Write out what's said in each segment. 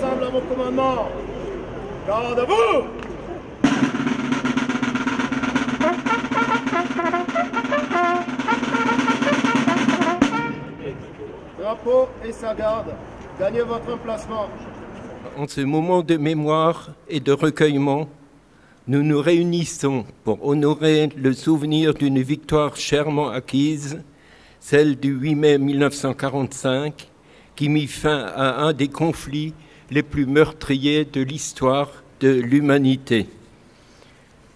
l'ensemble à mon commandement. Garde à vous! Drapeau et sa garde, gagnez votre emplacement. En ce moment de mémoire et de recueillement, nous nous réunissons pour honorer le souvenir d'une victoire chèrement acquise, celle du 8 mai 1945, qui mit fin à un des conflits les plus meurtriers de l'histoire de l'humanité.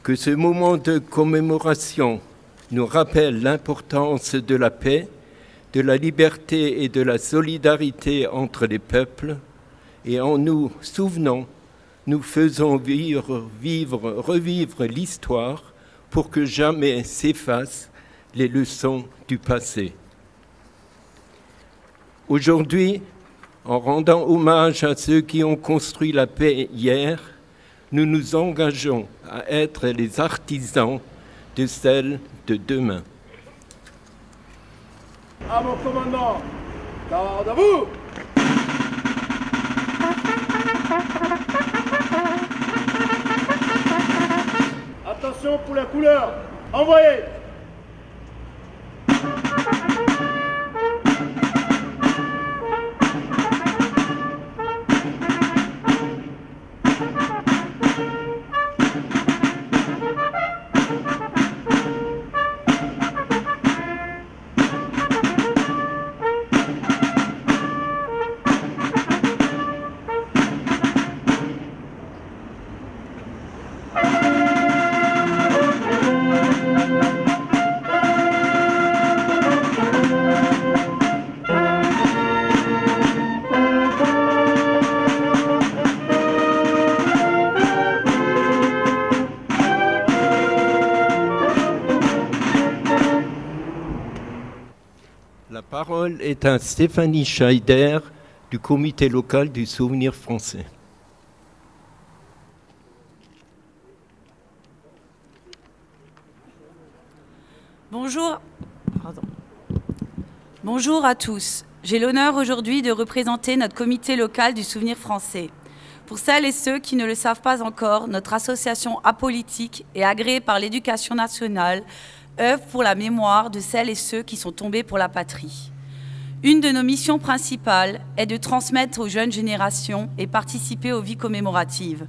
Que ce moment de commémoration nous rappelle l'importance de la paix, de la liberté et de la solidarité entre les peuples, et en nous souvenant, nous faisons revivre l'histoire pour que jamais s'effacent les leçons du passé. Aujourd'hui, en rendant hommage à ceux qui ont construit la paix hier, nous nous engageons à être les artisans de celle de demain. À mon commandement, garde à vous! Attention pour la couleur, envoyez! La parole est à Stéphanie Scheider du comité local du souvenir français. Bonjour à tous. J'ai l'honneur aujourd'hui de représenter notre comité local du souvenir français. Pour celles et ceux qui ne le savent pas encore, notre association apolitique et agréée par l'Éducation nationale œuvre pour la mémoire de celles et ceux qui sont tombés pour la patrie. Une de nos missions principales est de transmettre aux jeunes générations et participer aux vies commémoratives.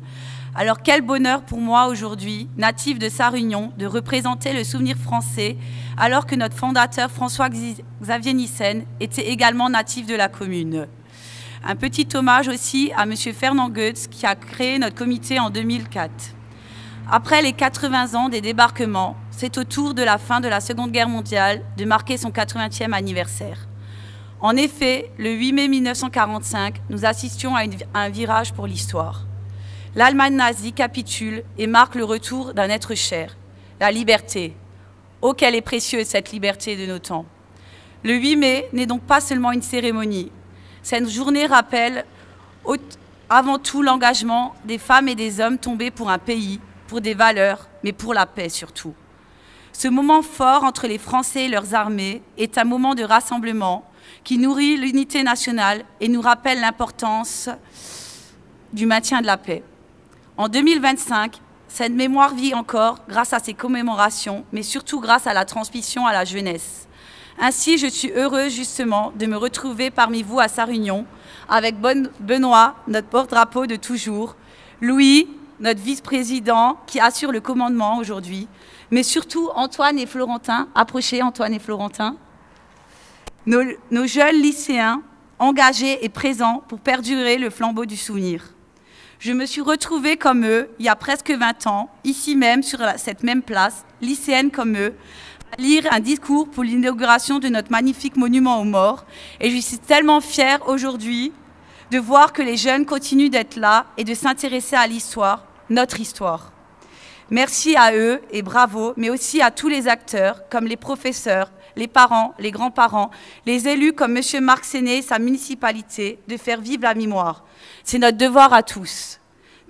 Alors quel bonheur pour moi aujourd'hui, natif de Sarre-Union, de représenter le souvenir français, alors que notre fondateur François-Xavier Nyssen était également natif de la commune. Un petit hommage aussi à M. Fernand Goetz qui a créé notre comité en 2004. Après les 80 ans des débarquements, c'est au tour de la fin de la Seconde Guerre mondiale de marquer son 80e anniversaire. En effet, le 8 mai 1945, nous assistions à un virage pour l'histoire. L'Allemagne nazie capitule et marque le retour d'un être cher, la liberté. Oh, quelle est précieuse cette liberté de nos temps. Le 8 mai n'est donc pas seulement une cérémonie. Cette journée rappelle avant tout l'engagement des femmes et des hommes tombés pour un pays, pour des valeurs, mais pour la paix surtout. Ce moment fort entre les Français et leurs armées est un moment de rassemblement qui nourrit l'unité nationale et nous rappelle l'importance du maintien de la paix. En 2025, cette mémoire vit encore grâce à ces commémorations, mais surtout grâce à la transmission à la jeunesse. Ainsi, je suis heureuse justement de me retrouver parmi vous à Sarre-Union avec Benoît, notre porte-drapeau de toujours, Louis, notre vice-président qui assure le commandement aujourd'hui, mais surtout Antoine et Florentin. Approchez Antoine et Florentin. Nos jeunes lycéens engagés et présents pour perdurer le flambeau du souvenir. Je me suis retrouvée comme eux, il y a presque 20 ans, ici même, sur cette même place, lycéenne comme eux, à lire un discours pour l'inauguration de notre magnifique monument aux morts. Et je suis tellement fière aujourd'hui de voir que les jeunes continuent d'être là et de s'intéresser à l'histoire, notre histoire. Merci à eux et bravo, mais aussi à tous les acteurs, comme les professeurs, les parents, les grands-parents, les élus comme M. Marc Séné et sa municipalité, de faire vivre la mémoire. C'est notre devoir à tous.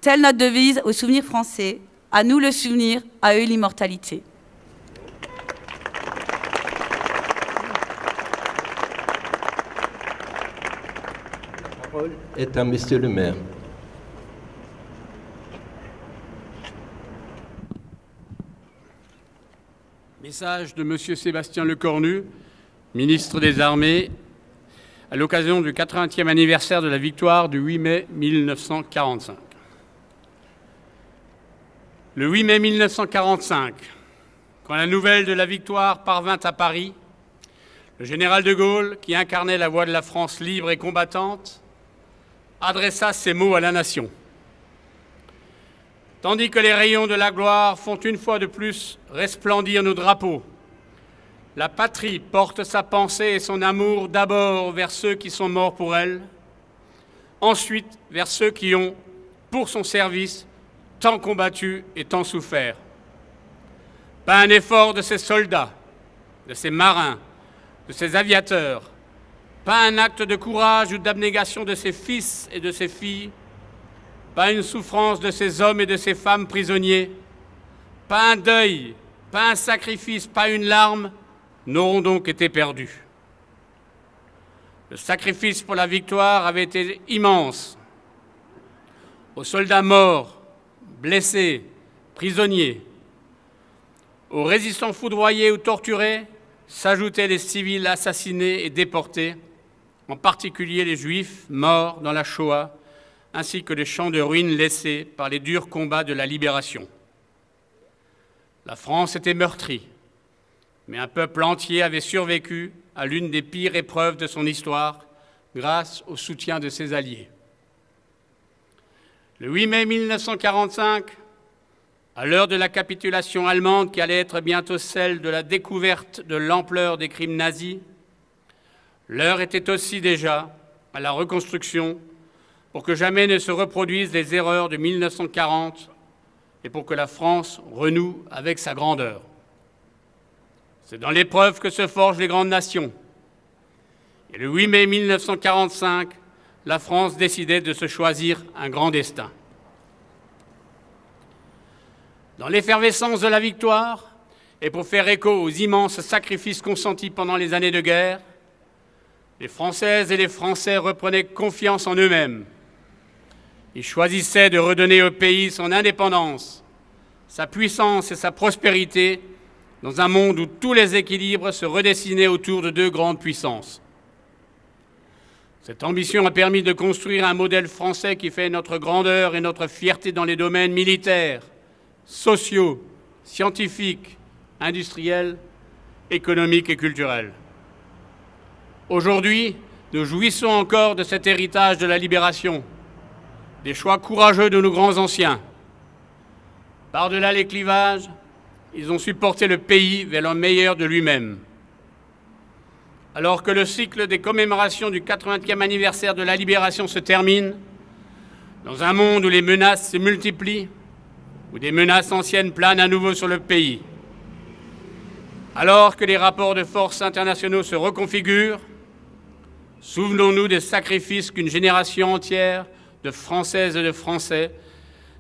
Telle notre devise au souvenir français, à nous le souvenir, à eux l'immortalité. La parole est à Monsieur le maire. Message de M. Sébastien Lecornu, ministre des Armées, à l'occasion du 80e anniversaire de la victoire du 8 mai 1945. Le 8 mai 1945, quand la nouvelle de la victoire parvint à Paris, le général de Gaulle, qui incarnait la voix de la France libre et combattante, adressa ces mots à la nation. Tandis que les rayons de la gloire font une fois de plus resplendir nos drapeaux, la patrie porte sa pensée et son amour d'abord vers ceux qui sont morts pour elle, ensuite vers ceux qui ont, pour son service, tant combattu et tant souffert. Pas un effort de ces soldats, de ces marins, de ces aviateurs, pas un acte de courage ou d'abnégation de ses fils et de ses filles, pas une souffrance de ces hommes et de ces femmes prisonniers, pas un deuil, pas un sacrifice, pas une larme n'auront donc été perdus. Le sacrifice pour la victoire avait été immense. Aux soldats morts, blessés, prisonniers, aux résistants foudroyés ou torturés s'ajoutaient les civils assassinés et déportés, en particulier les Juifs morts dans la Shoah, ainsi que les champs de ruines laissés par les durs combats de la libération. La France était meurtrie, mais un peuple entier avait survécu à l'une des pires épreuves de son histoire grâce au soutien de ses alliés. Le 8 mai 1945, à l'heure de la capitulation allemande qui allait être bientôt celle de la découverte de l'ampleur des crimes nazis, l'heure était aussi déjà à la reconstruction pour que jamais ne se reproduisent les erreurs de 1940 et pour que la France renoue avec sa grandeur. C'est dans l'épreuve que se forgent les grandes nations. Et le 8 mai 1945, la France décidait de se choisir un grand destin. Dans l'effervescence de la victoire, et pour faire écho aux immenses sacrifices consentis pendant les années de guerre, les Françaises et les Français reprenaient confiance en eux-mêmes. Ils choisissaient de redonner au pays son indépendance, sa puissance et sa prospérité dans un monde où tous les équilibres se redessinaient autour de deux grandes puissances. Cette ambition a permis de construire un modèle français qui fait notre grandeur et notre fierté dans les domaines militaires, sociaux, scientifiques, industriels, économiques et culturels. Aujourd'hui, nous jouissons encore de cet héritage de la libération, des choix courageux de nos grands anciens. Par-delà les clivages, ils ont su porter le pays vers le meilleur de lui-même. Alors que le cycle des commémorations du 80e anniversaire de la libération se termine, dans un monde où les menaces se multiplient, où des menaces anciennes planent à nouveau sur le pays, alors que les rapports de force internationaux se reconfigurent, souvenons-nous des sacrifices qu'une génération entière de Françaises et de Français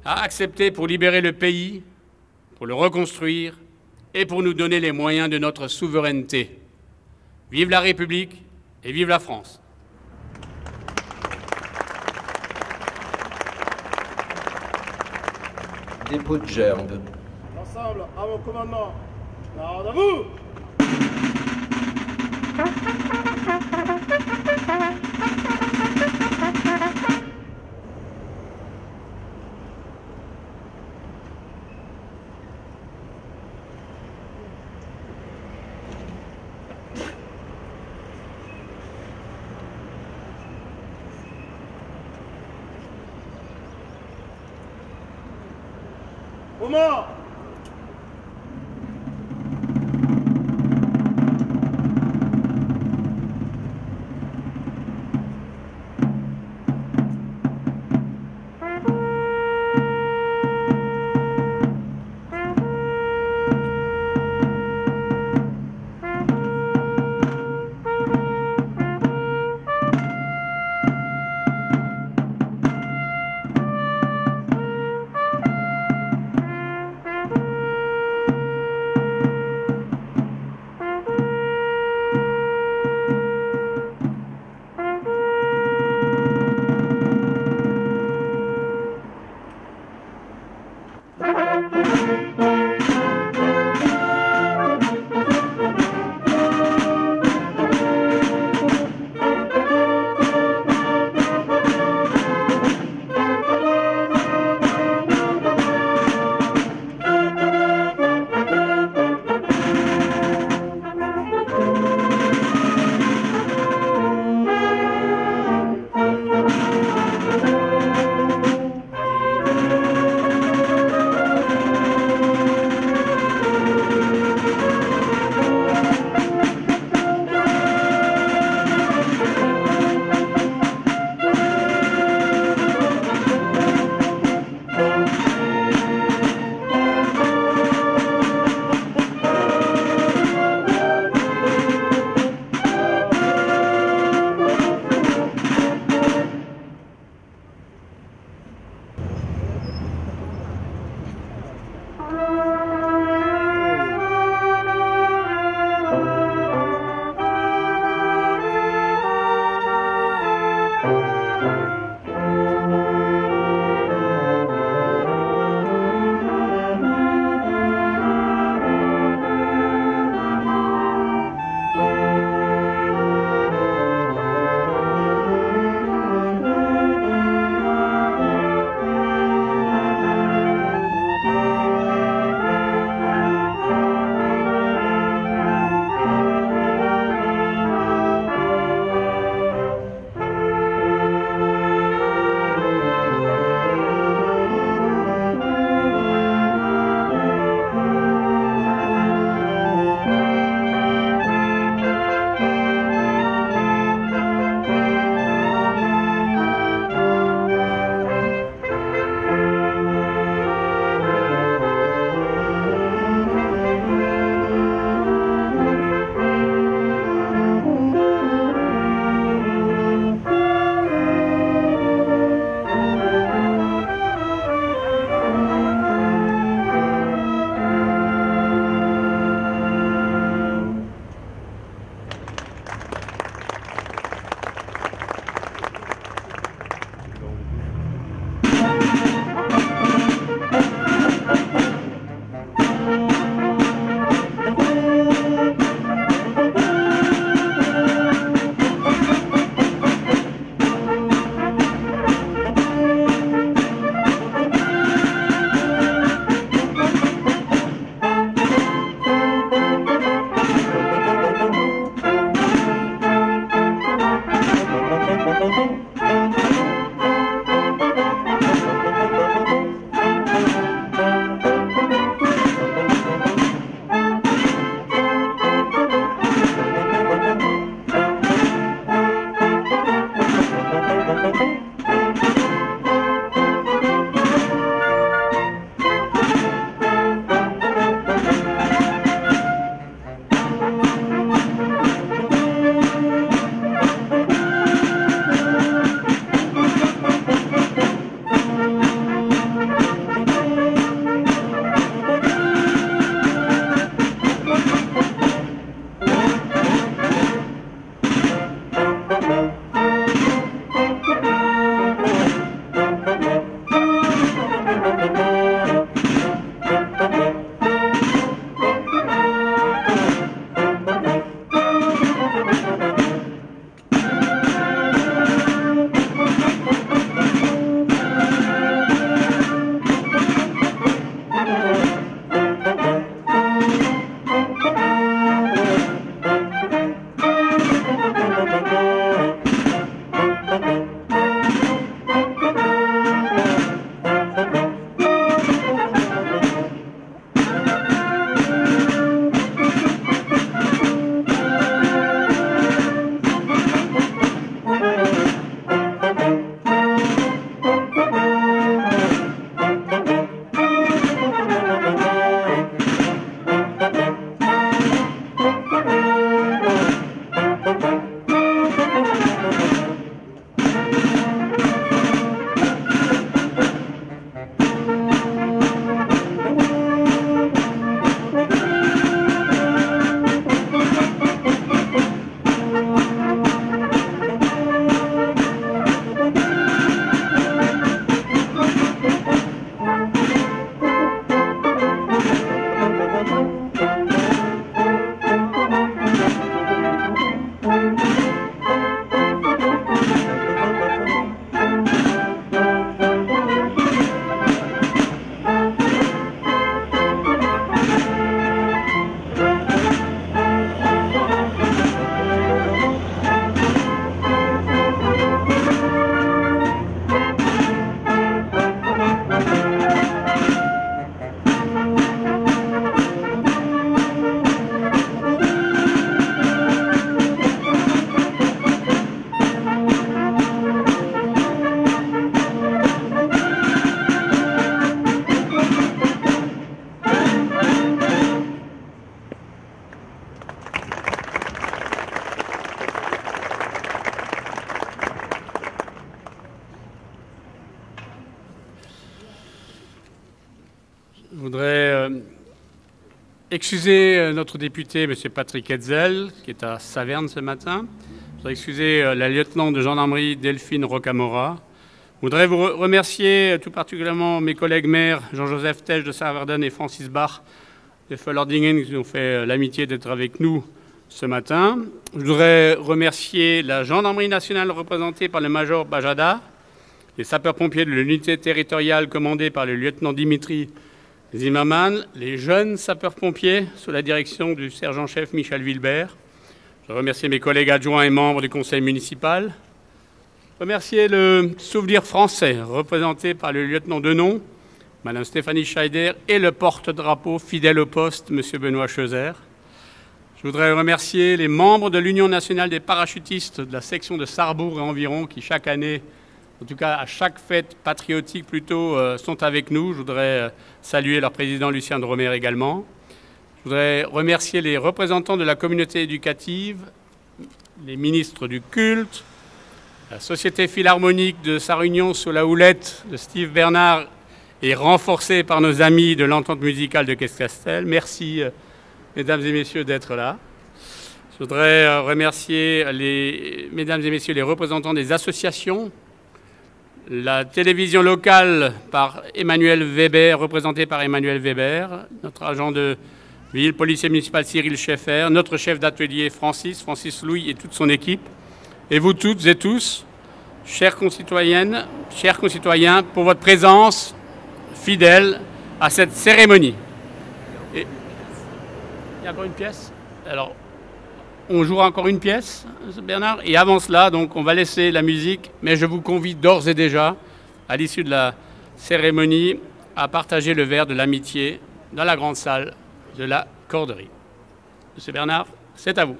a acceptés pour libérer le pays, pour le reconstruire et pour nous donner les moyens de notre souveraineté. Vive la République et vive la France. Dépôt de gerbe. L'ensemble à mon commandement. Garde à vous! Comment? Je voudrais excuser notre député, M. Patrick Hetzel, qui est à Saverne ce matin. Je voudrais excuser la lieutenant de gendarmerie Delphine Rocamora. Je voudrais vous remercier tout particulièrement mes collègues maires, Jean-Joseph Tej de Saint-Verden et Francis Bach de Villerdingen, qui ont fait l'amitié d'être avec nous ce matin. Je voudrais remercier la gendarmerie nationale représentée par le major Bajada, les sapeurs-pompiers de l'unité territoriale commandée par le lieutenant Dimitri Zimmermann, les jeunes sapeurs-pompiers sous la direction du sergent-chef Michel Wilbert. Je remercie mes collègues adjoints et membres du conseil municipal. Remercier le Souvenir français, représenté par le lieutenant Denon, Madame Stéphanie Scheider, et le porte-drapeau fidèle au poste, M. Benoît Cheuser. Je voudrais remercier les membres de l'Union nationale des parachutistes de la section de Sarrebourg et environ, qui chaque année, en tout cas à chaque fête patriotique plutôt, sont avec nous. Je voudrais saluer leur président Lucien Dromer également. Je voudrais remercier les représentants de la communauté éducative, les ministres du culte, la Société philharmonique de sa réunion sous la houlette de Steve Bernard et renforcée par nos amis de l'entente musicale de Caisse-Castel. Merci, mesdames et messieurs, d'être là. Je voudrais remercier mesdames et messieurs les représentants des associations, la télévision locale par Emmanuel Weber, représentée par Emmanuel Weber, notre agent de ville, policier municipal Cyril Schaeffer, notre chef d'atelier Francis Louis et toute son équipe, et vous toutes et tous, chères concitoyennes, chers concitoyens, pour votre présence fidèle à cette cérémonie. Et il y a encore une pièce. Alors, on jouera encore une pièce, Bernard, et avant cela, donc, on va laisser la musique, mais je vous convie d'ores et déjà, à l'issue de la cérémonie, à partager le verre de l'amitié dans la grande salle de la Corderie. Monsieur Bernard, c'est à vous.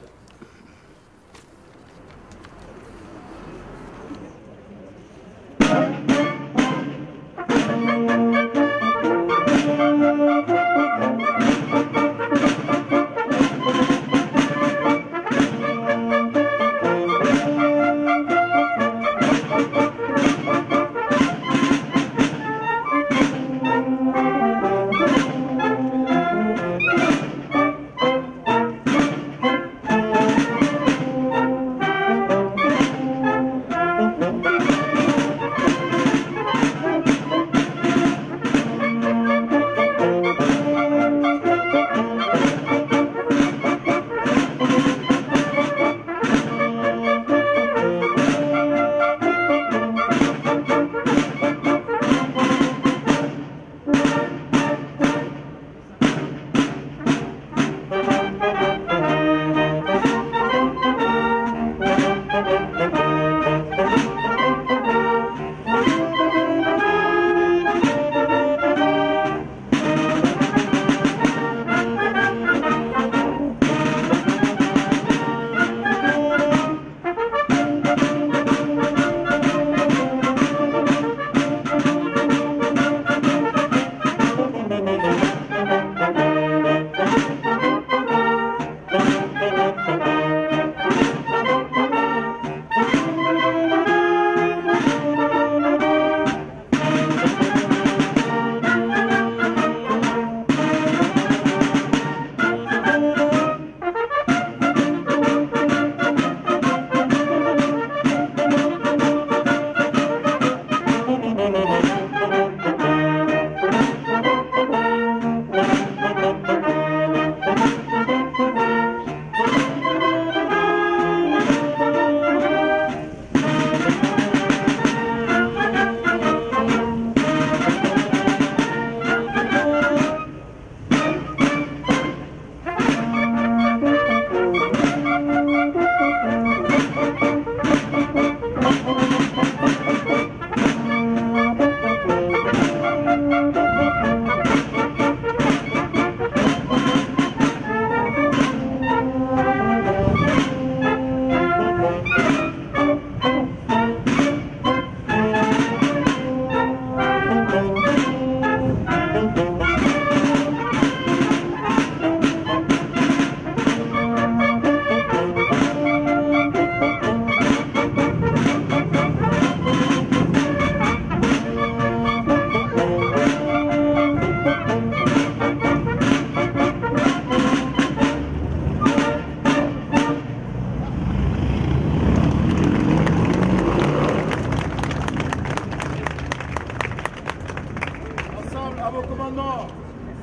À vos commandements.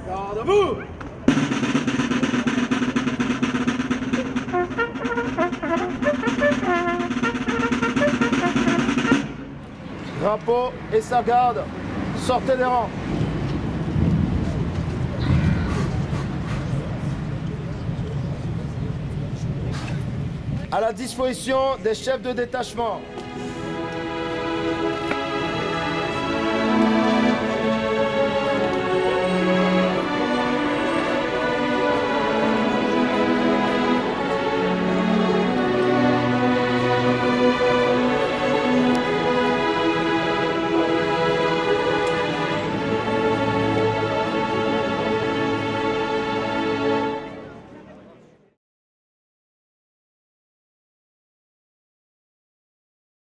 Garde à vous. Drapeau et sa garde. Sortez des rangs. À la disposition des chefs de détachement.